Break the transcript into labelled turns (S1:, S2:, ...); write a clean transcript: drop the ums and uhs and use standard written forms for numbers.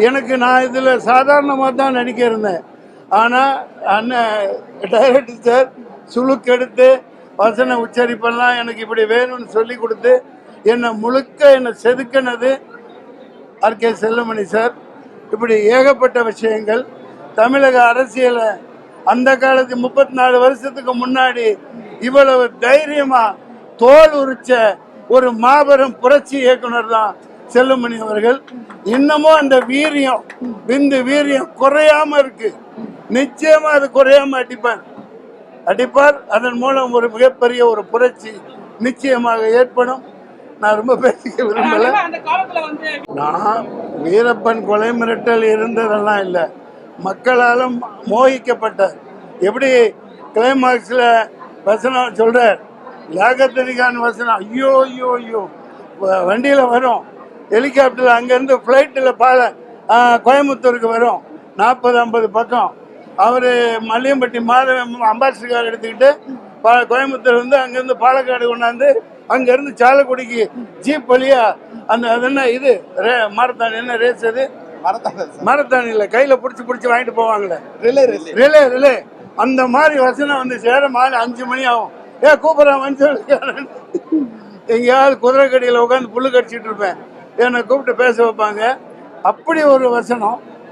S1: எனக்கு நான் இதில் சாதாரணமாக தான் நடிக்க இருந்தேன். ஆனால் அண்ணன் டைரக்டர் சார் சுழுக்கெடுத்து வசன உச்சரிப்பெல்லாம் எனக்கு இப்படி வேணும்னு சொல்லி கொடுத்து என்னை முழுக்க என்னை செதுக்கினது ஆர்.கே. செல்வமணி சார். இப்படி ஏகப்பட்ட விஷயங்கள் தமிழக அரசியலை அந்த காலத்து 34 வருஷத்துக்கு முன்னாடி இவ்வளவு தைரியமா தோல் உரிச்ச ஒரு மாபெரும் புரட்சி இயக்குனர் தான் செல்வமணி அவர்கள். இன்னமும் அந்த வீரியம் வீரியம் குறையாம இருக்கு. நிச்சயமா அது குறையாம அடிப்பார். அதன் மூலம் ஒரு மிகப்பெரிய ஒரு புரட்சி நிச்சயமாக ஏற்படும். நான் ரொம்ப பேசிக்க விரும்பல. நான் வீரப்பன் கொலை மிரட்டல் இருந்ததெல்லாம் இல்லை, மக்களாலும் மோகிக்கப்பட்ட. எப்படி கிளைமாக்ஸில் வசனம் சொல்கிறார், லாகத்தனிகான் வசனம், ஐயோ ஐயோ ஐயோ வண்டியில் வரும், ஹெலிகாப்டரில் அங்கேருந்து ஃப்ளைட்டில் கோயம்புத்தூருக்கு வரும், 40-50 பக்கம். அவர் மல்லியம்பட்டி அம்பாசிடர் கார் எடுத்துக்கிட்டு கோயம்புத்தூர் வந்து அங்கேருந்து பாலக்காடு கொண்டாந்து அங்கேருந்து சாலக்குடிக்கு ஜீப் வழியா அந்த என்ன இது மாரத்தான், என்ன ரேஸ் அது, மரத்தாணி இல்லை, கையில் பிடிச்சி வாங்கிட்டு போவாங்களே, ரிலே. அந்த மாதிரி வசனம் வந்து சேர மாலை 5 மணி ஆகும். கூப்பிட்றான் சொல்லி எங்கேயாவது குதிரை கடியில் உட்காந்து புல்லு கடிச்சிட்டு இருப்பேன். என்னை கூப்பிட்டு பேச வைப்பாங்க. அப்படி ஒரு வசனம்.